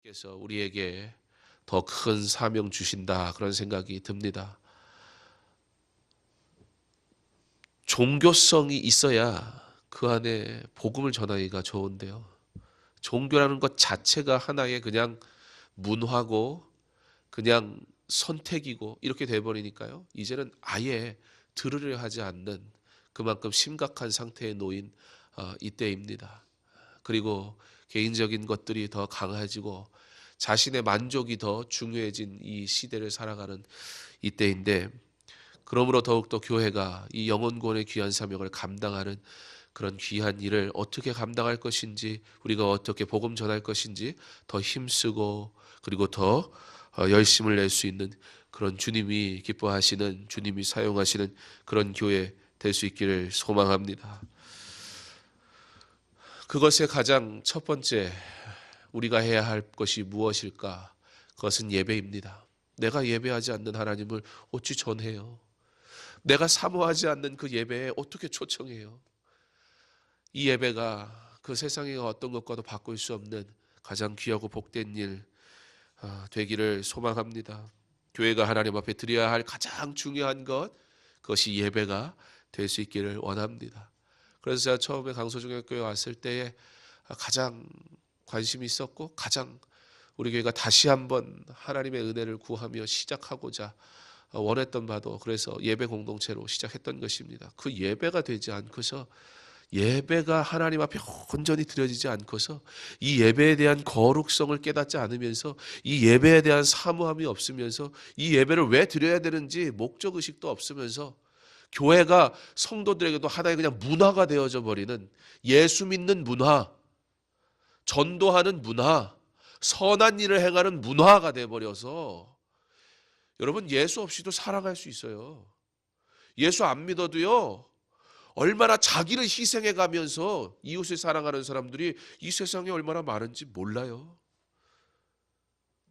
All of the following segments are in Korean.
께서 우리에게 더 큰 사명 주신다 그런 생각이 듭니다. 종교성이 있어야 그 안에 복음을 전하기가 좋은데요. 종교라는 것 자체가 하나의 그냥 문화고 그냥 선택이고 이렇게 돼버리니까요. 이제는 아예 들으려 하지 않는 그만큼 심각한 상태에 놓인 이때입니다. 그리고 개인적인 것들이 더 강해지고 자신의 만족이 더 중요해진 이 시대를 살아가는 이때인데, 그러므로 더욱더 교회가 이 영혼구원의 귀한 사명을 감당하는 그런 귀한 일을 어떻게 감당할 것인지, 우리가 어떻게 복음 전할 것인지 더 힘쓰고 그리고 더 열심을 낼 수 있는 그런 주님이 기뻐하시는, 주님이 사용하시는 그런 교회 될 수 있기를 소망합니다. 그것의 가장 첫 번째 우리가 해야 할 것이 무엇일까? 그것은 예배입니다. 내가 예배하지 않는 하나님을 어찌 전해요? 내가 사모하지 않는 그 예배에 어떻게 초청해요? 이 예배가 그 세상의 어떤 것과도 바꿀 수 없는 가장 귀하고 복된 일 되기를 소망합니다. 교회가 하나님 앞에 드려야 할 가장 중요한 것, 그것이 예배가 될 수 있기를 원합니다. 그래서 제가 처음에 강소중학교에 왔을 때에 가장 관심이 있었고, 가장 우리 교회가 다시 한번 하나님의 은혜를 구하며 시작하고자 원했던 바도 그래서 예배 공동체로 시작했던 것입니다. 그 예배가 되지 않고서, 예배가 하나님 앞에 온전히 드려지지 않고서, 이 예배에 대한 거룩성을 깨닫지 않으면서, 이 예배에 대한 사모함이 없으면서, 이 예배를 왜 드려야 되는지 목적의식도 없으면서, 교회가 성도들에게도 하나의 그냥 문화가 되어져 버리는, 예수 믿는 문화, 전도하는 문화, 선한 일을 행하는 문화가 되어버려서 여러분, 예수 없이도 살아갈 수 있어요. 예수 안 믿어도요, 얼마나 자기를 희생해 가면서 이웃을 사랑하는 사람들이 이 세상에 얼마나 많은지 몰라요.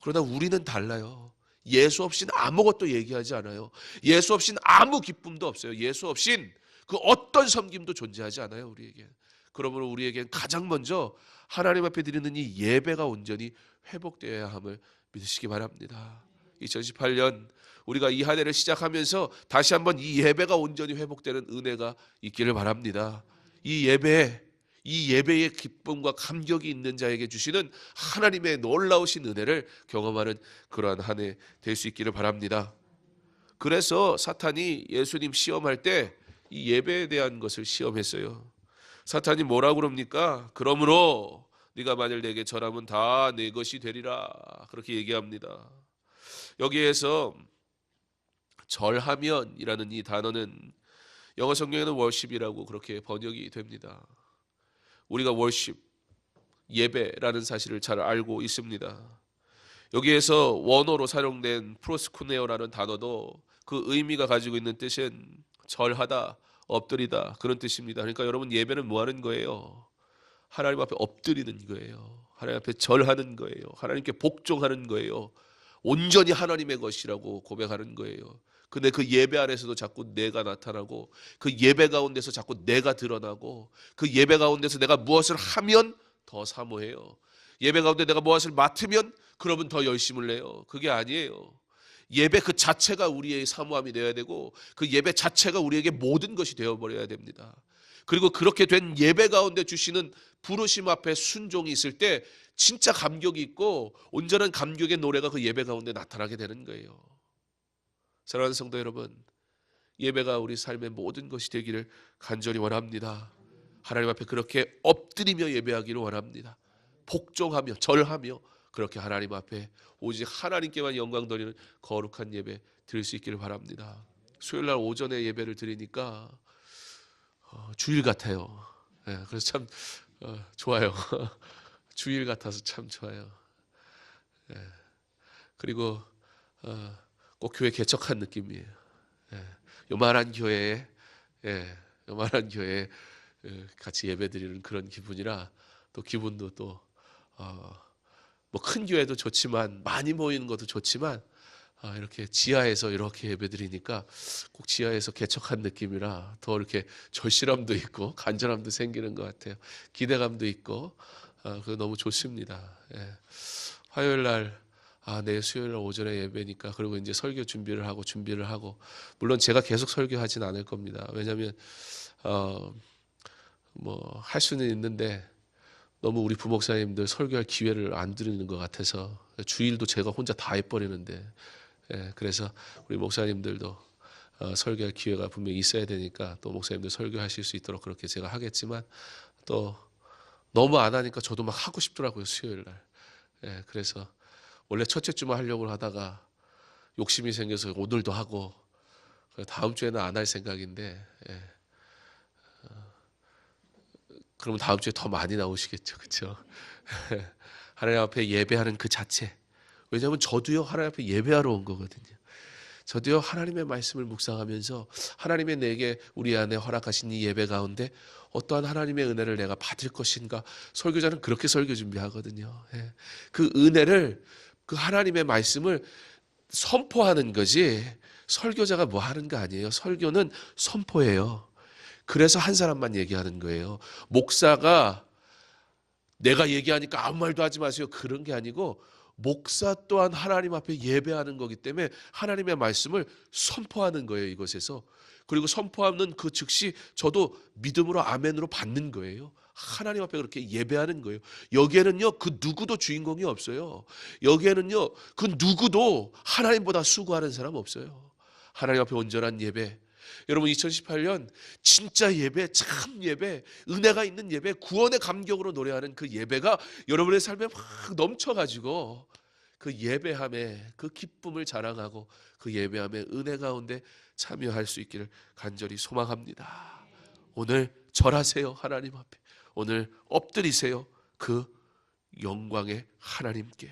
그러나 우리는 달라요. 예수 없이는 아무것도 얘기하지 않아요. 예수 없이는 아무 기쁨도 없어요. 예수 없이는 그 어떤 섬김도 존재하지 않아요, 우리에게. 그러므로 우리에겐 가장 먼저 하나님 앞에 드리는 이 예배가 온전히 회복되어야 함을 믿으시기 바랍니다. 2018년 우리가 이 한 해를 시작하면서 다시 한번 이 예배가 온전히 회복되는 은혜가 있기를 바랍니다. 이 예배의 기쁨과 감격이 있는 자에게 주시는 하나님의 놀라우신 은혜를 경험하는 그러한 한 해 될 수 있기를 바랍니다. 그래서 사탄이 예수님 시험할 때 이 예배에 대한 것을 시험했어요. 사탄이 뭐라고 그럽니까? 그러므로 네가 만일 내게 절하면 다 내 것이 되리라, 그렇게 얘기합니다. 여기에서 절하면이라는 이 단어는 영어 성경에는 worship이라고 그렇게 번역이 됩니다. 우리가 worship, 예배라는 사실을 잘 알고 있습니다. 여기에서 원어로 사용된 프로스쿠네오라는 단어도 그 의미가 가지고 있는 뜻은 절하다, 엎드리다, 그런 뜻입니다. 그러니까 여러분, 예배는 뭐 하는 거예요? 하나님 앞에 엎드리는 거예요. 하나님 앞에 절하는 거예요. 하나님께 복종하는 거예요. 온전히 하나님의 것이라고 고백하는 거예요. 근데 그 예배 안에서도 자꾸 내가 나타나고, 그 예배 가운데서 자꾸 내가 드러나고, 그 예배 가운데서 내가 무엇을 하면 더 사모해요. 예배 가운데 내가 무엇을 맡으면 그러면 더 열심을 내요. 그게 아니에요. 예배 그 자체가 우리의 사모함이 되어야 되고, 그 예배 자체가 우리에게 모든 것이 되어버려야 됩니다. 그리고 그렇게 된 예배 가운데 주시는 부르심 앞에 순종이 있을 때 진짜 감격이 있고, 온전한 감격의 노래가 그 예배 가운데 나타나게 되는 거예요. 사랑하는 성도 여러분, 예배가 우리 삶의 모든 것이 되기를 간절히 원합니다. 하나님 앞에 그렇게 엎드리며 예배하기를 원합니다. 복종하며 절하며 그렇게 하나님 앞에 오직 하나님께만 영광 돌리는 거룩한 예배 드릴 수 있기를 바랍니다. 수요일 날 오전에 예배를 드리니까 주일 같아요. 그래서 참 좋아요. 주일 같아서 참 좋아요. 그리고 꼭 교회 개척한 느낌이에요. 요만한 교회에, 요만한 교회에 같이 예배드리는 그런 기분이라, 또 기분도 또 뭐 큰 교회도 좋지만, 많이 모이는 것도 좋지만, 이렇게 지하에서 이렇게 예배드리니까 꼭 지하에서 개척한 느낌이라 더 이렇게 절실함도 있고 간절함도 생기는 것 같아요. 기대감도 있고, 그거 너무 좋습니다. 화요일 날 내일 수요일 날 오전에 예배니까 그리고 이제 설교 준비를 하고 물론 제가 계속 설교하진 않을 겁니다. 왜냐하면 뭐 할 수는 있는데 너무 우리 부목사님들 설교할 기회를 안 드리는 것 같아서 주일도 제가 혼자 다 해버리는데 그래서 우리 목사님들도 설교할 기회가 분명히 있어야 되니까 또 목사님들 설교하실 수 있도록 그렇게 제가 하겠지만 또 너무 안 하니까 저도 막 하고 싶더라고요 수요일 날. 그래서 원래 첫째 주만 하려고 하다가 욕심이 생겨서 오늘도 하고 다음 주에는 안 할 생각인데 그러면 다음 주에 더 많이 나오시겠죠, 그렇죠? 하나님 앞에 예배하는 그 자체. 왜냐하면 저도요 하나님 앞에 예배하러 온 거거든요. 저도요 하나님의 말씀을 묵상하면서 하나님의 내게 우리 안에 허락하신 이 예배 가운데 어떠한 하나님의 은혜를 내가 받을 것인가. 설교자는 그렇게 설교 준비하거든요. 그 은혜를 그 하나님의 말씀을 선포하는 거지 설교자가 뭐 하는 거 아니에요. 설교는 선포예요. 그래서 한 사람만 얘기하는 거예요. 목사가 내가 얘기하니까 아무 말도 하지 마세요. 그런 게 아니고 목사 또한 하나님 앞에 예배하는 거기 때문에 하나님의 말씀을 선포하는 거예요. 이곳에서. 그리고 선포하는 그 즉시 저도 믿음으로 아멘으로 받는 거예요. 하나님 앞에 그렇게 예배하는 거예요. 여기에는요 그 누구도 주인공이 없어요. 여기에는요 그 누구도 하나님보다 수고하는 사람 없어요. 하나님 앞에 온전한 예배. 여러분 2018년 진짜 예배, 참 예배, 은혜가 있는 예배, 구원의 감격으로 노래하는 그 예배가 여러분의 삶에 막 넘쳐가지고 그 예배함에 그 기쁨을 자랑하고 그 예배함에 은혜 가운데 참여할 수 있기를 간절히 소망합니다. 오늘 절하세요 하나님 앞에. 오늘 엎드리세요 그 영광의 하나님께.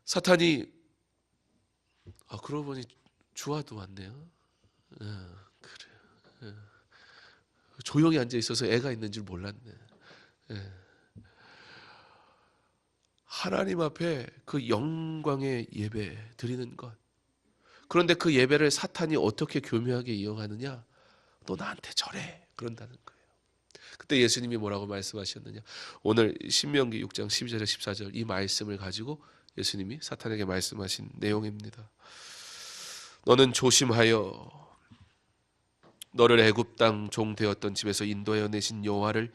사탄이 그러고 보니 주화도 왔네요. 그래. 조용히 앉아 있어서 애가 있는 줄 몰랐네. 하나님 앞에 그 영광의 예배 드리는 것. 그런데 그 예배를 사탄이 어떻게 교묘하게 이용하느냐? 너 나한테 절해. 그런다는 거예요. 그때 예수님이 뭐라고 말씀하셨느냐? 오늘 신명기 6장 12절에 14절 이 말씀을 가지고 예수님이 사탄에게 말씀하신 내용입니다. 너는 조심하여 너를 애굽 땅 종 되었던 집에서 인도하여 내신 여호와를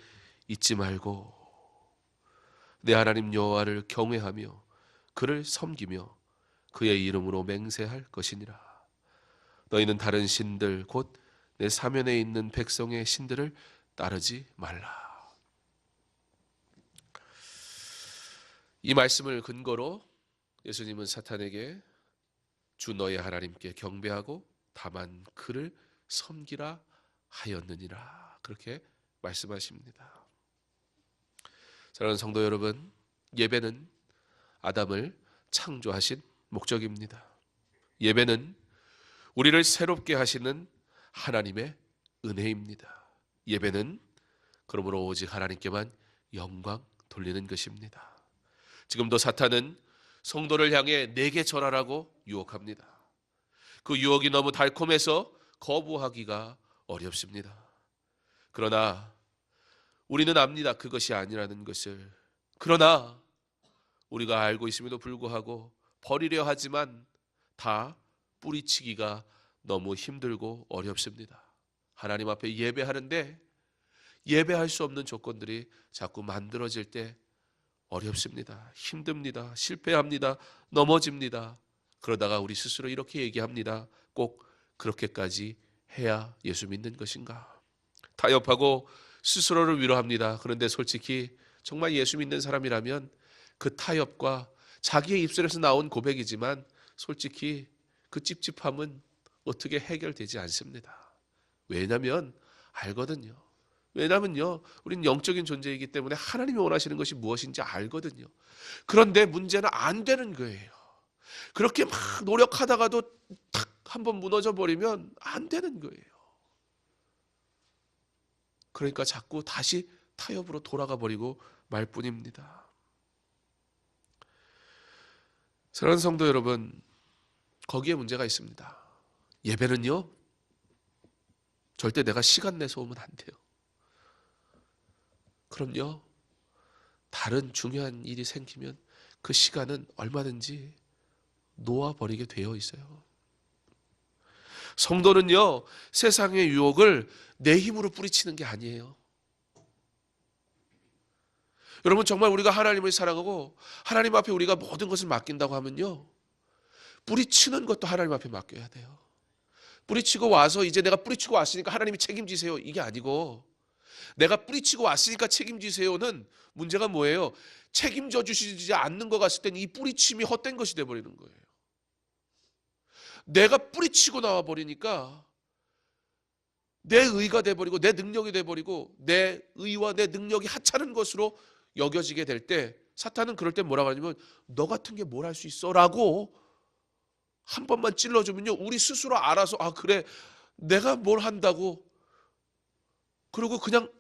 잊지 말고 내 하나님 여호와를 경외하며 그를 섬기며 그의 이름으로 맹세할 것이니라. 너희는 다른 신들 곧 내 사면에 있는 백성의 신들을 따르지 말라. 이 말씀을 근거로 예수님은 사탄에게 주 너의 하나님께 경배하고 다만 그를 섬기라 하였느니라. 그렇게 말씀하십니다. 사랑하는 성도 여러분, 예배는 아담을 창조하신 목적입니다. 예배는 우리를 새롭게 하시는 하나님의 은혜입니다. 예배는 그러므로 오직 하나님께만 영광 돌리는 것입니다. 지금도 사탄은 성도를 향해 내게 절하라고 유혹합니다. 그 유혹이 너무 달콤해서 거부하기가 어렵습니다. 그러나 우리는 압니다. 그것이 아니라는 것을. 그러나 우리가 알고 있음에도 불구하고 버리려 하지만 다 뿌리치기가 너무 힘들고 어렵습니다. 하나님 앞에 예배하는데 예배할 수 없는 조건들이 자꾸 만들어질 때 어렵습니다. 힘듭니다. 실패합니다. 넘어집니다. 그러다가 우리 스스로 이렇게 얘기합니다. 꼭 그렇게까지 해야 예수 믿는 것인가? 타협하고 스스로를 위로합니다. 그런데 솔직히 정말 예수 믿는 사람이라면 그 타협과 자기의 입술에서 나온 고백이지만 솔직히 그 찝찝함은 어떻게 해결되지 않습니다. 왜냐하면 알거든요. 왜냐하면요, 우리는 영적인 존재이기 때문에 하나님이 원하시는 것이 무엇인지 알거든요. 그런데 문제는 안 되는 거예요. 그렇게 막 노력하다가도 탁 한번 무너져 버리면 안 되는 거예요. 그러니까 자꾸 다시 타협으로 돌아가 버리고 말 뿐입니다. 사랑하는 성도 여러분, 거기에 문제가 있습니다. 예배는요, 절대 내가 시간 내서 오면 안 돼요. 그럼요, 다른 중요한 일이 생기면 그 시간은 얼마든지 놓아버리게 되어 있어요. 성도는요, 세상의 유혹을 내 힘으로 뿌리치는 게 아니에요. 여러분, 정말 우리가 하나님을 사랑하고 하나님 앞에 우리가 모든 것을 맡긴다고 하면요, 뿌리치는 것도 하나님 앞에 맡겨야 돼요. 뿌리치고 와서 이제 내가 뿌리치고 왔으니까 하나님이 책임지세요, 이게 아니고, 내가 뿌리치고 왔으니까 책임지세요는 문제가 뭐예요? 책임져 주시지 않는 것 같을 때는 이 뿌리침이 헛된 것이 돼버리는 거예요. 내가 뿌리치고 나와버리니까 내 의가 돼버리고 내 능력이 돼버리고 내 의와 내 능력이 하찮은 것으로 여겨지게 될 때, 사탄은 그럴 때 뭐라고 하냐면 너 같은 게 뭘 할 수 있어? 라고 한 번만 찔러주면요, 우리 스스로 알아서 아 그래 내가 뭘 한다고, 그리고 그냥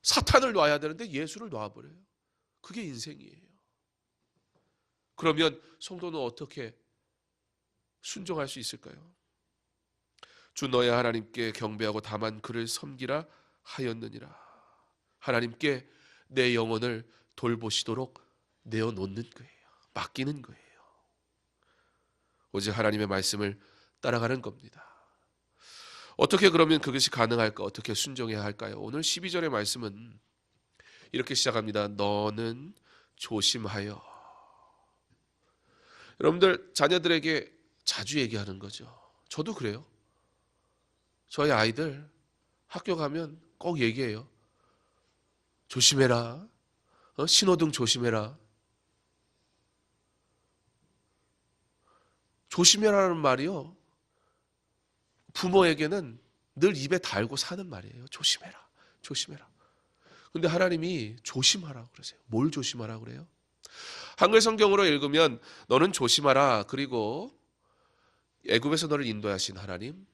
사탄을 놔야 되는데 예수를 놔버려요. 그게 인생이에요. 그러면 성도는 어떻게 순종할 수 있을까요? 주 너의 하나님께 경배하고 다만 그를 섬기라 하였느니라. 하나님께 내 영혼을 돌보시도록 내어놓는 거예요. 맡기는 거예요. 오직 하나님의 말씀을 따라가는 겁니다. 어떻게 그러면 그것이 가능할까? 어떻게 순종해야 할까요? 오늘 12절의 말씀은 이렇게 시작합니다. 너는 조심하여. 여러분들 자녀들에게 자주 얘기하는 거죠. 저도 그래요. 저희 아이들 학교 가면 꼭 얘기해요. 조심해라. 신호등 조심해라. 조심해라는 말이요, 부모에게는 늘 입에 달고 사는 말이에요. 조심해라. 조심해라. 근데 하나님이 조심하라 그러세요. 뭘 조심하라 그래요? 한글 성경으로 읽으면 너는 조심하라. 그리고 애굽에서 너를 인도하신 하나님,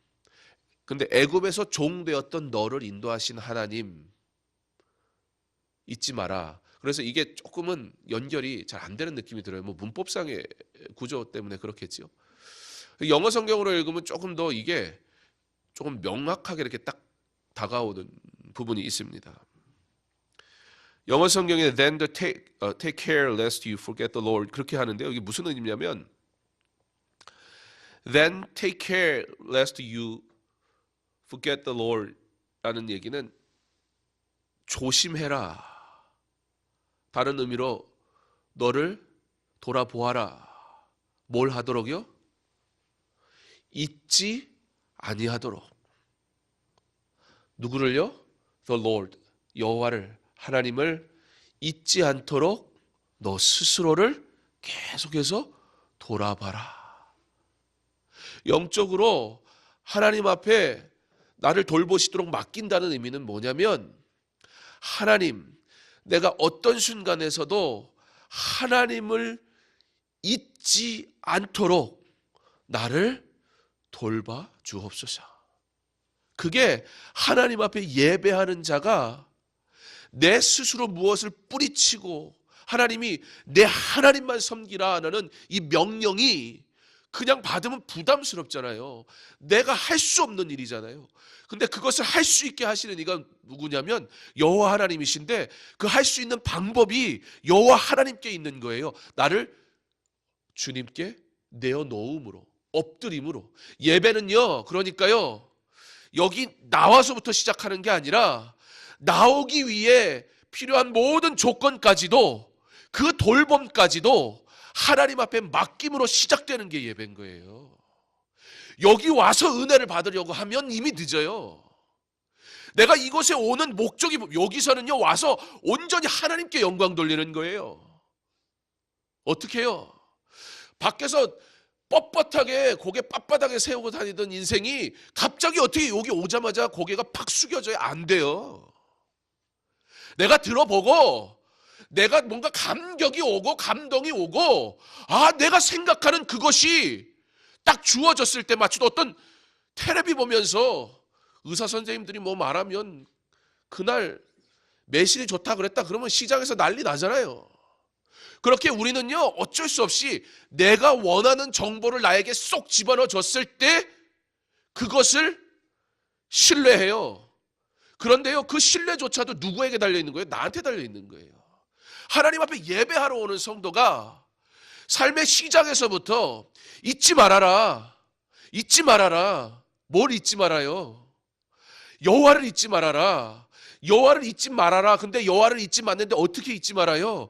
근데 애굽에서 종되었던 너를 인도하신 하나님 잊지 마라. 그래서 이게 조금은 연결이 잘 안 되는 느낌이 들어요. 뭐 문법상의 구조 때문에 그렇겠지요. 영어 성경으로 읽으면 조금 더 이게 조금 명확하게 이렇게 딱 다가오는 부분이 있습니다. 영어 성경에 then take care lest you forget the Lord 그렇게 하는데요. 이게 무슨 의미냐면 then take care lest you forget the Lord 라는 얘기는 조심해라. 다른 의미로 너를 돌아보아라. 뭘 하도록요? 잊지 아니하도록. 누구를요? The Lord, 여호와를, 하나님을 잊지 않도록 너 스스로를 계속해서 돌아봐라. 영적으로 하나님 앞에 나를 돌보시도록 맡긴다는 의미는 뭐냐면, 하나님, 내가 어떤 순간에서도 하나님을 잊지 않도록 나를 돌봐 주옵소서. 그게 하나님 앞에 예배하는 자가 내 스스로 무엇을 뿌리치고 하나님이 내 하나님만 섬기라 하는 이 명령이 그냥 받으면 부담스럽잖아요. 내가 할 수 없는 일이잖아요. 근데 그것을 할 수 있게 하시는 이가 누구냐면 여호와 하나님이신데, 그 할 수 있는 방법이 여호와 하나님께 있는 거예요. 나를 주님께 내어놓음으로, 엎드림으로. 예배는요, 그러니까요, 여기 나와서부터 시작하는 게 아니라 나오기 위해 필요한 모든 조건까지도, 그 돌봄까지도 하나님 앞에 맡김으로 시작되는 게 예배인 거예요. 여기 와서 은혜를 받으려고 하면 이미 늦어요. 내가 이곳에 오는 목적이, 여기서는요 와서 온전히 하나님께 영광 돌리는 거예요. 어떻게 해요? 밖에서 뻣뻣하게 고개 빳빳하게 세우고 다니던 인생이 갑자기 어떻게 여기 오자마자 고개가 팍 숙여져야 안 돼요. 내가 들어보고 내가 뭔가 감격이 오고 감동이 오고, 아 내가 생각하는 그것이 딱 주어졌을 때, 마치 어떤 텔레비 보면서 의사 선생님들이 뭐 말하면 그날 매실이 좋다 그랬다 그러면 시장에서 난리 나잖아요. 그렇게 우리는요 어쩔 수 없이 내가 원하는 정보를 나에게 쏙 집어넣어 줬을 때 그것을 신뢰해요. 그런데요 그 신뢰조차도 누구에게 달려있는 거예요? 나한테 달려있는 거예요. 하나님 앞에 예배하러 오는 성도가 삶의 시작에서부터 잊지 말아라. 잊지 말아라. 뭘 잊지 말아요? 여호와를 잊지 말아라. 여호와를 잊지 말아라. 근데 여호와를 잊지 말는데 어떻게 잊지 말아요?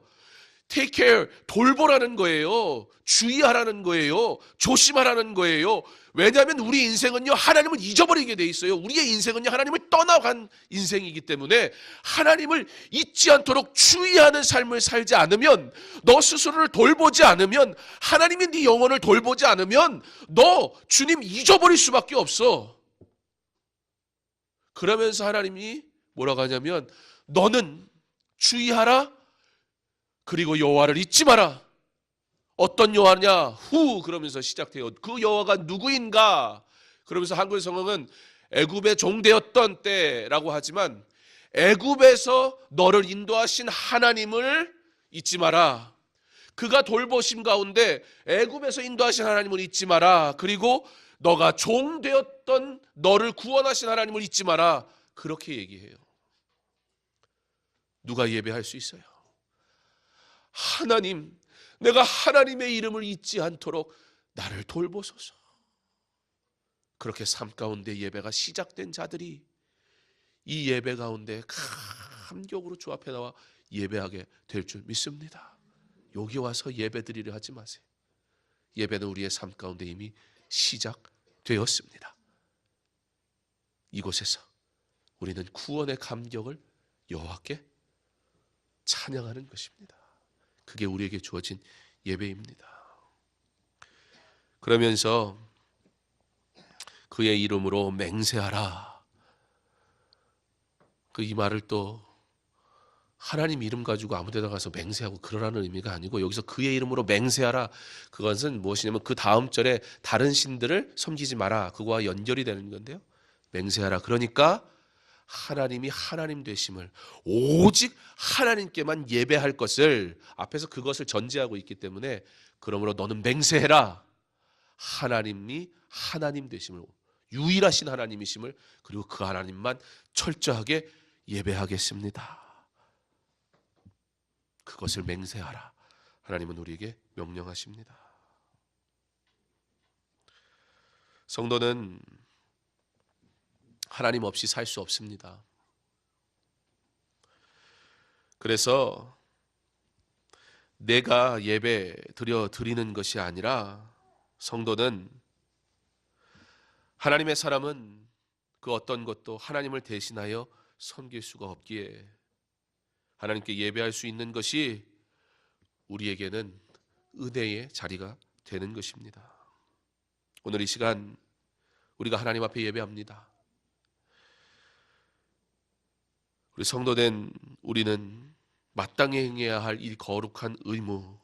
Take care, 돌보라는 거예요. 주의하라는 거예요. 조심하라는 거예요. 왜냐하면 우리 인생은요, 하나님을 잊어버리게 돼 있어요. 우리의 인생은요, 하나님을 떠나간 인생이기 때문에 하나님을 잊지 않도록 주의하는 삶을 살지 않으면, 너 스스로를 돌보지 않으면, 하나님이 네 영혼을 돌보지 않으면 너 주님 잊어버릴 수밖에 없어. 그러면서 하나님이 뭐라고 하냐면, 너는 주의하라. 그리고 여호와를 잊지 마라. 어떤 여호와냐? 후 그러면서 시작돼요. 그 여호와가 누구인가? 그러면서 한글 성경은 애굽의 종되었던 때라고 하지만 애굽에서 너를 인도하신 하나님을 잊지 마라. 그가 돌보심 가운데 애굽에서 인도하신 하나님을 잊지 마라. 그리고 너가 종되었던 너를 구원하신 하나님을 잊지 마라. 그렇게 얘기해요. 누가 예배할 수 있어요? 하나님, 내가 하나님의 이름을 잊지 않도록 나를 돌보소서. 그렇게 삶 가운데 예배가 시작된 자들이 이 예배 가운데 감격으로 주 앞에 나와 예배하게 될 줄 믿습니다. 여기 와서 예배 드리려 하지 마세요. 예배는 우리의 삶 가운데 이미 시작되었습니다. 이곳에서 우리는 구원의 감격을 여호와께 찬양하는 것입니다. 그게 우리에게 주어진 예배입니다. 그러면서 그의 이름으로 맹세하라. 이 말을 또 하나님 이름 가지고 아무 데나 가서 맹세하고 그러라는 의미가 아니고, 여기서 그의 이름으로 맹세하라. 그것은 무엇이냐면 그 다음 절에 다른 신들을 섬기지 마라. 그거와 연결이 되는 건데요. 맹세하라. 그러니까 하나님이 하나님 되심을, 오직 하나님께만 예배할 것을, 앞에서 그것을 전제하고 있기 때문에, 그러므로 너는 맹세해라. 하나님이 하나님 되심을, 유일하신 하나님이심을, 그리고 그 하나님만 철저하게 예배하겠습니다. 그것을 맹세하라. 하나님은 우리에게 명령하십니다. 성도는 하나님 없이 살 수 없습니다. 그래서 내가 예배 드리는 것이 아니라, 성도는, 하나님의 사람은 그 어떤 것도 하나님을 대신하여 섬길 수가 없기에 하나님께 예배할 수 있는 것이 우리에게는 은혜의 자리가 되는 것입니다. 오늘 이 시간 우리가 하나님 앞에 예배합니다. 우리 성도된 우리는 마땅히 행해야 할 이 거룩한 의무,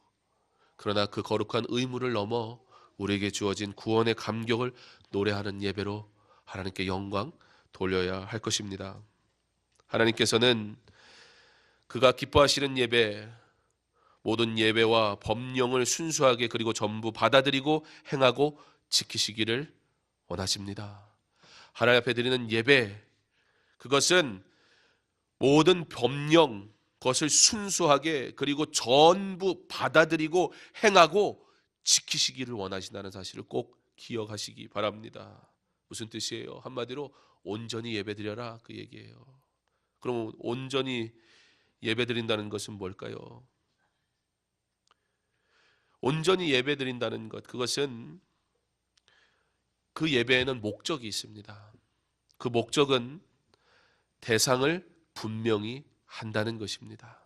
그러나 그 거룩한 의무를 넘어 우리에게 주어진 구원의 감격을 노래하는 예배로 하나님께 영광 돌려야 할 것입니다. 하나님께서는 그가 기뻐하시는 예배, 모든 예배와 법령을 순수하게 그리고 전부 받아들이고 행하고 지키시기를 원하십니다. 하나님 앞에 드리는 예배, 그것은 모든 법령, 그것을 순수하게 그리고 전부 받아들이고 행하고 지키시기를 원하신다는 사실을 꼭 기억하시기 바랍니다. 무슨 뜻이에요? 한마디로 온전히 예배드려라, 그 얘기예요. 그럼 온전히 예배드린다는 것은 뭘까요? 온전히 예배드린다는 것, 그것은 그 예배에는 목적이 있습니다. 그 목적은 대상을 분명히 한다는 것입니다.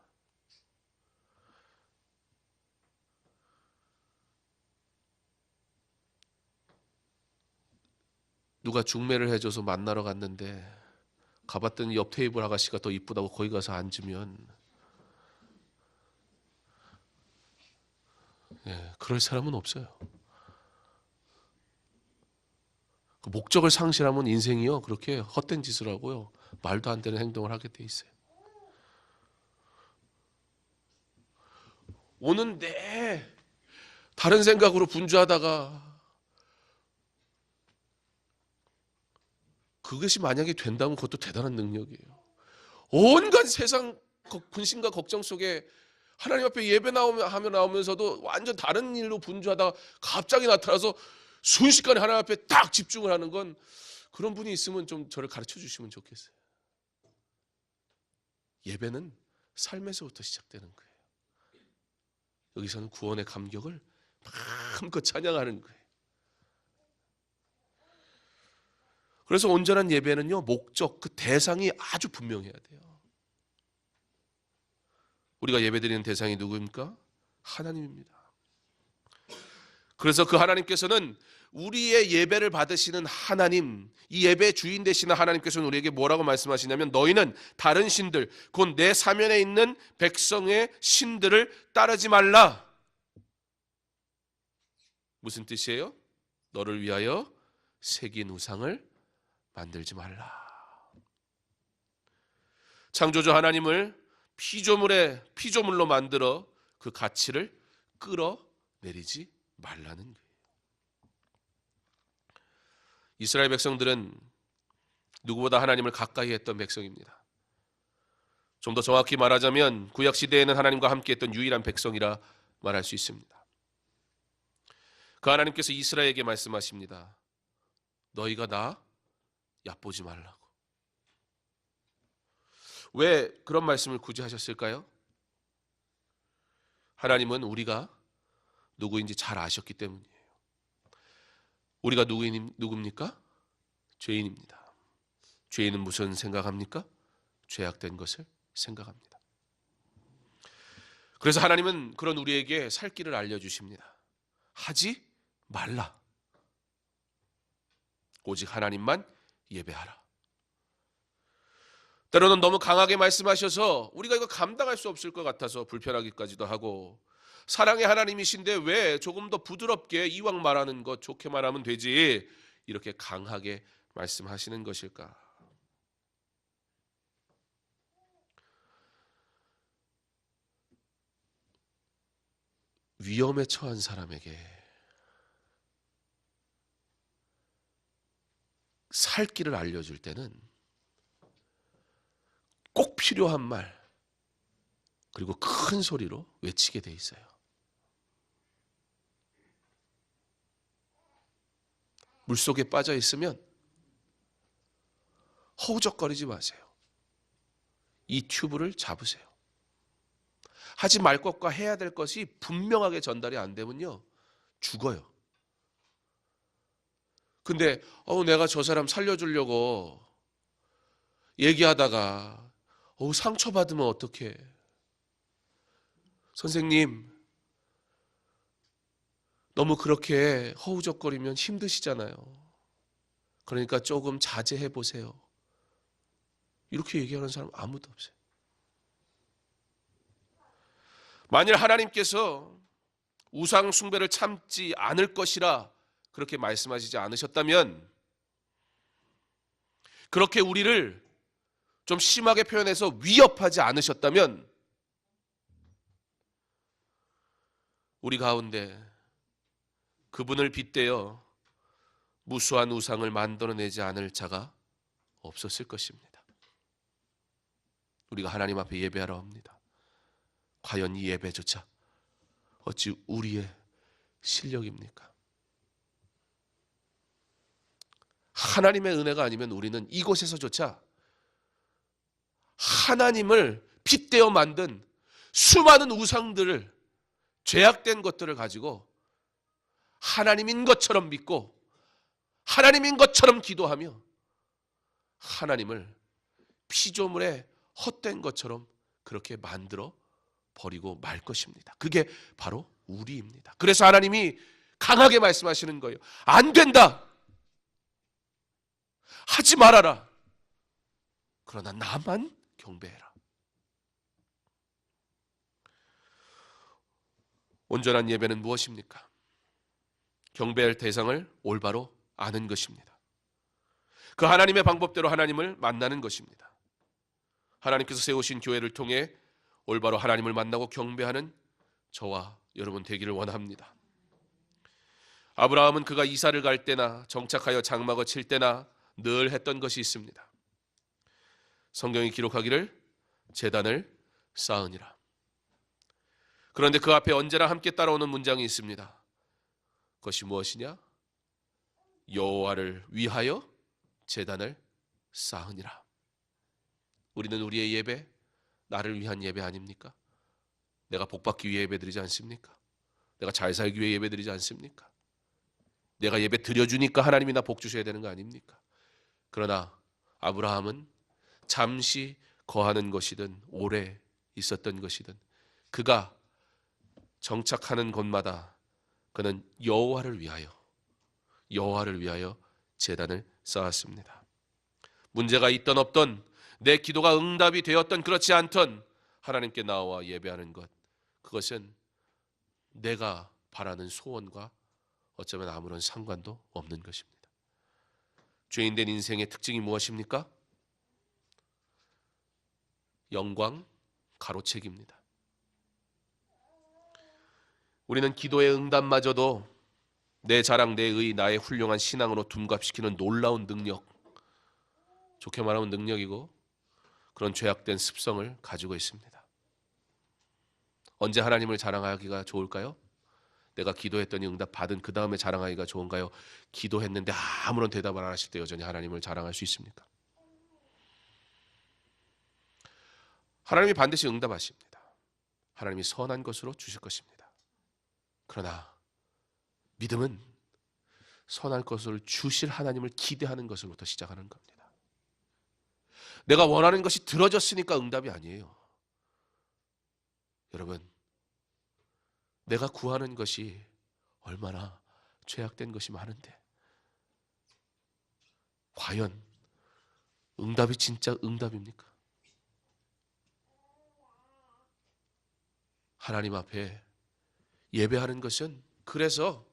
누가 중매를 해줘서 만나러 갔는데 가봤더니 옆 테이블 아가씨가 더 이쁘다고 거기 가서 앉으면, 그럴 사람은 없어요. 그 목적을 상실하면 인생이요, 그렇게 헛된 짓을 하고요, 말도 안 되는 행동을 하게 돼 있어요. 오는데 다른 생각으로 분주하다가 그것이 만약에 된다면 그것도 대단한 능력이에요. 온갖 세상 근심과 걱정 속에 하나님 앞에 예배 나오면서도 완전 다른 일로 분주하다가 갑자기 나타나서 순식간에 하나님 앞에 딱 집중을 하는 건, 그런 분이 있으면 좀 저를 가르쳐 주시면 좋겠어요. 예배는 삶에서부터 시작되는 거예요. 여기서는 구원의 감격을 마음껏 찬양하는 거예요. 그래서 온전한 예배는요, 목적, 그 대상이 아주 분명해야 돼요. 우리가 예배드리는 대상이 누구입니까? 하나님입니다. 그래서 그 하나님께서는, 우리의 예배를 받으시는 하나님, 이 예배의 주인 되시는 하나님께서는 우리에게 뭐라고 말씀하시냐면, 너희는 다른 신들, 곧 내 사면에 있는 백성의 신들을 따르지 말라. 무슨 뜻이에요? 너를 위하여 새긴 우상을 만들지 말라. 창조주 하나님을 피조물로 만들어 그 가치를 끌어내리지 말라는 거예요. 이스라엘 백성들은 누구보다 하나님을 가까이 했던 백성입니다. 좀 더 정확히 말하자면 구약 시대에는 하나님과 함께 했던 유일한 백성이라 말할 수 있습니다. 그 하나님께서 이스라엘에게 말씀하십니다. 너희가 나 얕보지 말라고. 왜 그런 말씀을 굳이 하셨을까요? 하나님은 우리가 누구인지 잘 아셨기 때문이에요. 우리가 누굽니까? 죄인입니다. 죄인은 무슨 생각합니까? 죄악된 것을 생각합니다. 그래서 하나님은 그런 우리에게 살 길을 알려주십니다. 하지 말라. 오직 하나님만 예배하라. 때로는 너무 강하게 말씀하셔서 우리가 이거 감당할 수 없을 것 같아서 불편하기까지도 하고, 사랑의 하나님이신데 왜 조금 더 부드럽게 이왕 말하는 것 좋게 말하면 되지 이렇게 강하게 말씀하시는 것일까? 위험에 처한 사람에게 살 길을 알려줄 때는 꼭 필요한 말, 그리고 큰 소리로 외치게 돼 있어요. 물속에 빠져 있으면 허우적거리지 마세요. 이 튜브를 잡으세요. 하지 말 것과 해야 될 것이 분명하게 전달이 안 되면요, 죽어요. 근데 내가 저 사람 살려주려고 얘기하다가 상처받으면 어떡해. 선생님, 너무 그렇게 허우적거리면 힘드시잖아요. 그러니까 조금 자제해 보세요. 이렇게 얘기하는 사람 아무도 없어요. 만일 하나님께서 우상 숭배를 참지 않을 것이라 그렇게 말씀하시지 않으셨다면, 그렇게 우리를 좀 심하게 표현해서 위협하지 않으셨다면, 우리 가운데 그분을 빗대어 무수한 우상을 만들어내지 않을 자가 없었을 것입니다. 우리가 하나님 앞에 예배하러 옵니다. 과연 이 예배조차 어찌 우리의 실력입니까? 하나님의 은혜가 아니면 우리는 이곳에서조차 하나님을 빗대어 만든 수많은 우상들을, 죄악된 것들을 가지고 하나님인 것처럼 믿고 하나님인 것처럼 기도하며 하나님을 피조물의 헛된 것처럼 그렇게 만들어 버리고 말 것입니다. 그게 바로 우리입니다. 그래서 하나님이 강하게 말씀하시는 거예요. 안 된다. 하지 말아라. 그러나 나만 경배해라. 온전한 예배는 무엇입니까? 경배할 대상을 올바로 아는 것입니다. 그 하나님의 방법대로 하나님을 만나는 것입니다. 하나님께서 세우신 교회를 통해 올바로 하나님을 만나고 경배하는 저와 여러분 되기를 원합니다. 아브라함은 그가 이사를 갈 때나 정착하여 장막을 칠 때나 늘 했던 것이 있습니다. 성경이 기록하기를 제단을 쌓으니라. 그런데 그 앞에 언제나 함께 따라오는 문장이 있습니다. 그것이 무엇이냐? 여호와를 위하여 제단을 쌓으니라. 우리는 우리의 예배, 나를 위한 예배 아닙니까? 내가 복받기 위해 예배드리지 않습니까? 내가 잘 살기 위해 예배드리지 않습니까? 내가 예배 드려주니까 하나님이 나 복 주셔야 되는 거 아닙니까? 그러나 아브라함은 잠시 거하는 것이든 오래 있었던 것이든 그가 정착하는 곳마다 그는 여호와를 위하여 제단을 쌓았습니다. 문제가 있던 없던, 내 기도가 응답이 되었던 그렇지 않던 하나님께 나와 예배하는 것, 그것은 내가 바라는 소원과 어쩌면 아무런 상관도 없는 것입니다. 죄인된 인생의 특징이 무엇입니까? 영광 가로채기입니다. 우리는 기도의 응답마저도 내 자랑, 내 의, 나의 훌륭한 신앙으로 둔갑시키는 놀라운 능력, 좋게 말하면 능력이고 그런 죄악된 습성을 가지고 있습니다. 언제 하나님을 자랑하기가 좋을까요? 내가 기도했더니 응답 받은 그 다음에 자랑하기가 좋은가요? 기도했는데 아무런 대답을 안 하실 때 여전히 하나님을 자랑할 수 있습니까? 하나님이 반드시 응답하십니다. 하나님이 선한 것으로 주실 것입니다. 그러나 믿음은 선한 것을 주실 하나님을 기대하는 것으로부터 시작하는 겁니다. 내가 원하는 것이 들어졌으니까 응답이 아니에요. 여러분, 내가 구하는 것이 얼마나 죄악된 것이 많은데 과연 응답이 진짜 응답입니까? 하나님 앞에 예배하는 것은 그래서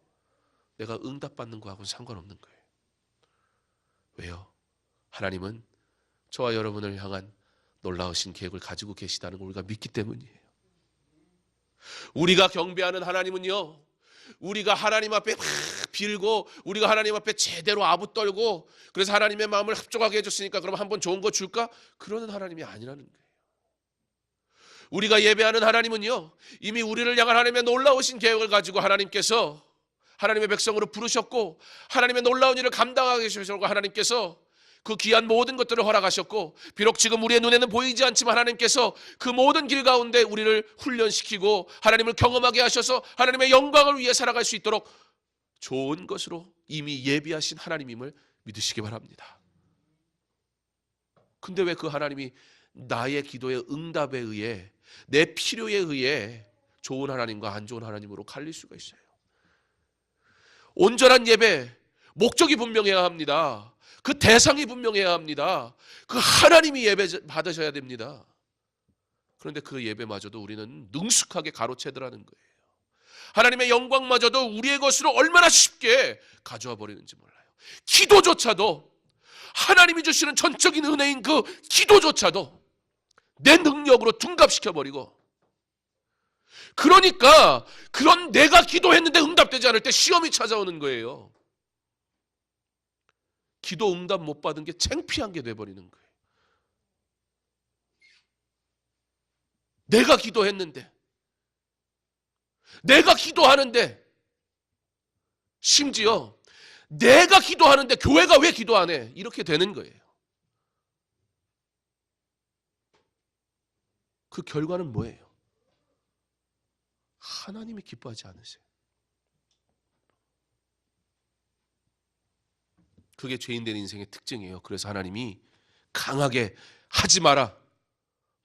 내가 응답받는 거하고는 상관없는 거예요. 왜요? 하나님은 저와 여러분을 향한 놀라우신 계획을 가지고 계시다는 걸 우리가 믿기 때문이에요. 우리가 경배하는 하나님은요, 우리가 하나님 앞에 막 빌고 우리가 하나님 앞에 제대로 아부 떨고 그래서 하나님의 마음을 합족하게 해줬으니까 그럼 한번 좋은 거 줄까? 그러는 하나님이 아니라는 거예요. 우리가 예배하는 하나님은요, 이미 우리를 향한 하나님의 놀라우신 계획을 가지고 하나님께서 하나님의 백성으로 부르셨고 하나님의 놀라운 일을 감당하게 하시려고 하나님께서 그 귀한 모든 것들을 허락하셨고, 비록 지금 우리의 눈에는 보이지 않지만 하나님께서 그 모든 길 가운데 우리를 훈련시키고 하나님을 경험하게 하셔서 하나님의 영광을 위해 살아갈 수 있도록 좋은 것으로 이미 예비하신 하나님임을 믿으시기 바랍니다. 근데 왜 그 하나님이 나의 기도의 응답에 의해 내 필요에 의해 좋은 하나님과 안 좋은 하나님으로 갈릴 수가 있어요? 온전한 예배, 목적이 분명해야 합니다. 그 대상이 분명해야 합니다. 그 하나님이 예배 받으셔야 됩니다. 그런데 그 예배마저도 우리는 능숙하게 가로채더라는 거예요. 하나님의 영광마저도 우리의 것으로 얼마나 쉽게 가져와 버리는지 몰라요. 기도조차도, 하나님이 주시는 전적인 은혜인 그 기도조차도 내 능력으로 둔갑시켜버리고, 그러니까 그런 내가 기도했는데 응답되지 않을 때 시험이 찾아오는 거예요. 기도 응답 못 받은 게 창피한 게 돼버리는 거예요. 내가 기도했는데, 내가 기도하는데, 심지어 내가 기도하는데 교회가 왜 기도 안 해? 이렇게 되는 거예요. 그 결과는 뭐예요? 하나님이 기뻐하지 않으세요. 그게 죄인된 인생의 특징이에요. 그래서 하나님이 강하게 하지 마라,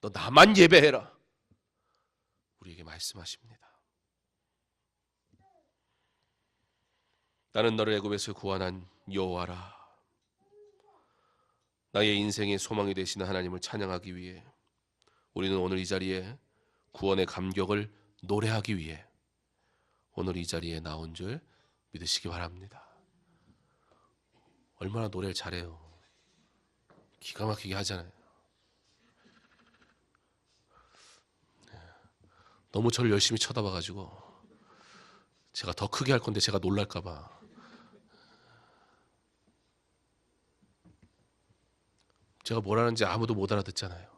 너 나만 예배해라, 우리에게 말씀하십니다. 나는 너를 애굽에서 구원한 여호와라. 나의 인생의 소망이 되시는 하나님을 찬양하기 위해 우리는 오늘 이 자리에 구원의 감격을 노래하기 위해 오늘 이 자리에 나온 줄 믿으시기 바랍니다. 얼마나 노래를 잘해요. 기가 막히게 하잖아요. 너무 저를 열심히 쳐다봐가지고 제가 더 크게 할 건데 제가 놀랄까 봐. 제가 뭘 하는지 아무도 못 알아듣잖아요.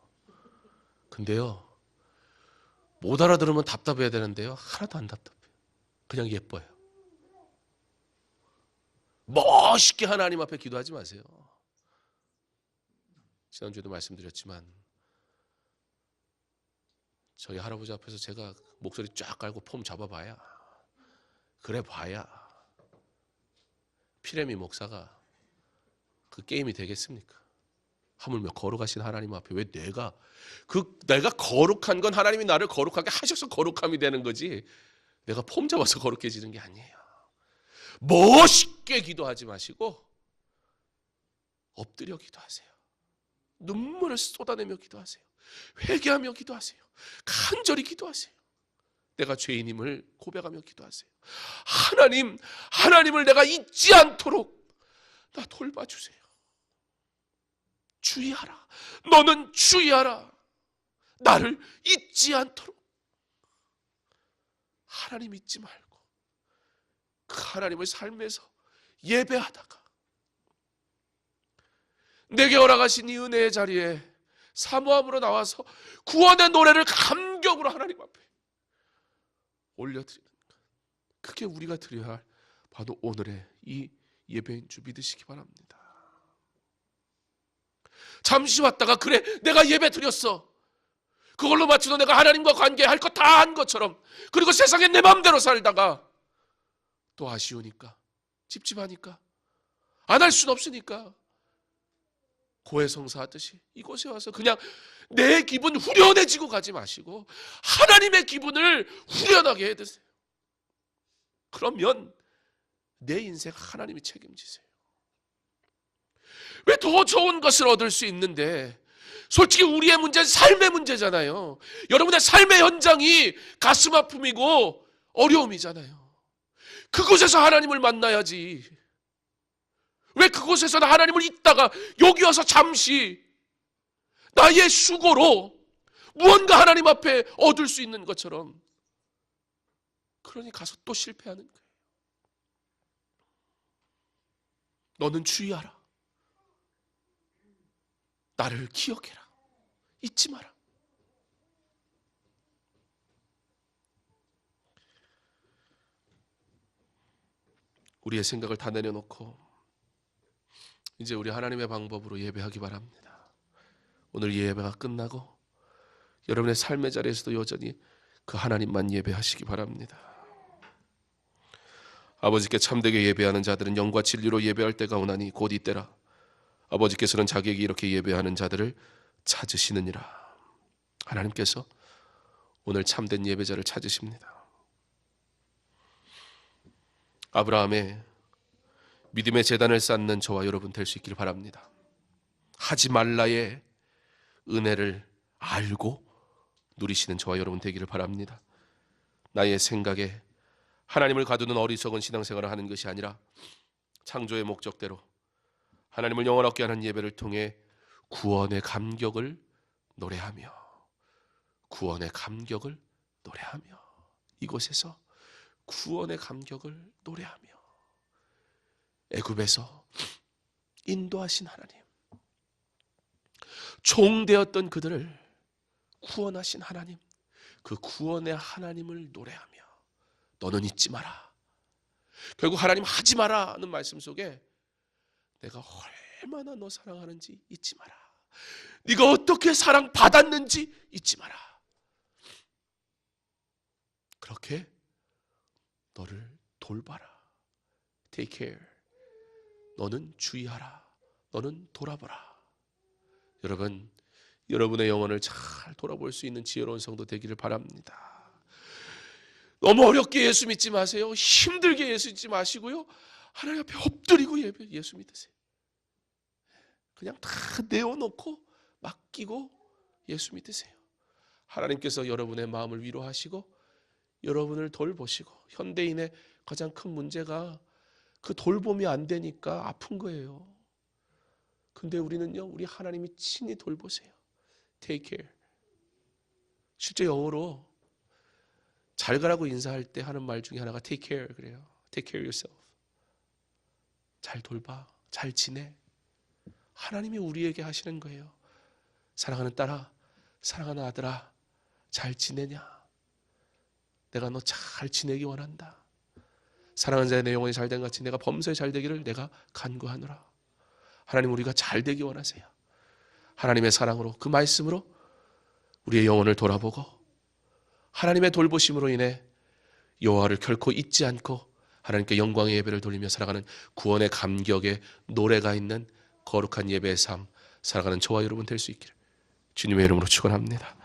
근데요, 못 알아들으면 답답해야 되는데요. 하나도 안 답답해요. 그냥 예뻐요. 멋있게 하나님 앞에 기도하지 마세요. 지난주에도 말씀드렸지만 저희 할아버지 앞에서 제가 목소리 쫙 깔고 폼 잡아봐야, 그래 봐야 피레미 목사가 그 게임이 되겠습니까? 하물며 거룩하신 하나님 앞에 왜 내가 거룩한 건 하나님이 나를 거룩하게 하셔서 거룩함이 되는 거지, 내가 폼 잡아서 거룩해지는 게 아니에요. 멋있게 기도하지 마시고 엎드려 기도하세요. 눈물을 쏟아내며 기도하세요. 회개하며 기도하세요. 간절히 기도하세요. 내가 죄인임을 고백하며 기도하세요. 하나님을 내가 잊지 않도록 나 돌봐주세요. 주의하라. 너는 주의하라. 나를 잊지 않도록. 하나님 잊지 말고 그 하나님을 삶에서 예배하다가 내게 허락하신 이 은혜의 자리에 사모함으로 나와서 구원의 노래를 감격으로 하나님 앞에 올려드리는 것, 그게 우리가 드려야 할 바로 오늘의 이 예배인 줄 믿으시기 바랍니다. 잠시 왔다가 그래 내가 예배 드렸어, 그걸로 맞춰서 내가 하나님과 관계할 거 다 한 것처럼, 그리고 세상에 내 마음대로 살다가 또 아쉬우니까, 찝찝하니까, 안 할 수는 없으니까 고해성사 하듯이 이곳에 와서 그냥 내 기분 후련해지고 가지 마시고 하나님의 기분을 후련하게 해드세요. 그러면 내 인생 하나님이 책임지세요. 왜 더 좋은 것을 얻을 수 있는데, 솔직히 우리의 문제는 삶의 문제잖아요. 여러분의 삶의 현장이 가슴 아픔이고 어려움이잖아요. 그곳에서 하나님을 만나야지. 왜 그곳에서는 하나님을 잊다가 여기 와서 잠시 나의 수고로 무언가 하나님 앞에 얻을 수 있는 것처럼, 그러니 가서 또 실패하는 거예요. 너는 주의하라. 나를 기억해라. 잊지 마라. 우리의 생각을 다 내려놓고 이제 우리 하나님의 방법으로 예배하기 바랍니다. 오늘 예배가 끝나고 여러분의 삶의 자리에서도 여전히 그 하나님만 예배하시기 바랍니다. 아버지께 참되게 예배하는 자들은 영과 진리로 예배할 때가 오나니 곧 이때라. 아버지께서는 자기에게 이렇게 예배하는 자들을 찾으시느니라. 하나님께서 오늘 참된 예배자를 찾으십니다. 아브라함의 믿음의 제단을 쌓는 저와 여러분 될 수 있기를 바랍니다. 하지 말라의 은혜를 알고 누리시는 저와 여러분 되기를 바랍니다. 나의 생각에 하나님을 가두는 어리석은 신앙생활을 하는 것이 아니라 창조의 목적대로 하나님을 영원하게 하는 예배를 통해 구원의 감격을 노래하며, 구원의 감격을 노래하며, 이곳에서 구원의 감격을 노래하며, 애굽에서 인도하신 하나님, 종되었던 그들을 구원하신 하나님, 그 구원의 하나님을 노래하며, 너는 잊지 마라. 결국 하나님 하지 마라는 말씀 속에 내가 얼마나 너 사랑하는지 잊지 마라. 네가 어떻게 사랑받았는지 잊지 마라. 그렇게 너를 돌봐라. Take care. 너는 주의하라. 너는 돌아보라. 여러분, 여러분의 영혼을 잘 돌아볼 수 있는 지혜로운 성도 되기를 바랍니다. 너무 어렵게 예수 믿지 마세요. 힘들게 예수 믿지 마시고요. 하나님 앞에 엎드리고 예수 믿으세요. 그냥 다 내어놓고 맡기고 예수 믿으세요. 하나님께서 여러분의 마음을 위로하시고 여러분을 돌보시고, 현대인의 가장 큰 문제가 그 돌봄이 안 되니까 아픈 거예요. 근데 우리는요, 우리 하나님이 친히 돌보세요. Take care. 실제 영어로 잘 가라고 인사할 때 하는 말 중에 하나가 take care 그래요. Take care yourself. 잘 돌봐. 잘 지내. 하나님이 우리에게 하시는 거예요. 사랑하는 딸아, 사랑하는 아들아, 잘 지내냐? 내가 너 잘 지내기 원한다. 사랑하는 자의 내 영혼이 잘된 같이 내가 범사에 잘 되기를 내가 간구하노라. 하나님, 우리가 잘 되기 원하세요. 하나님의 사랑으로, 그 말씀으로 우리의 영혼을 돌아보고 하나님의 돌보심으로 인해 여호와를 결코 잊지 않고 하나님께 영광의 예배를 돌리며 살아가는 구원의 감격에 노래가 있는 거룩한 예배의 삶 살아가는 저와 여러분 될 수 있기를 주님의 이름으로 축원합니다.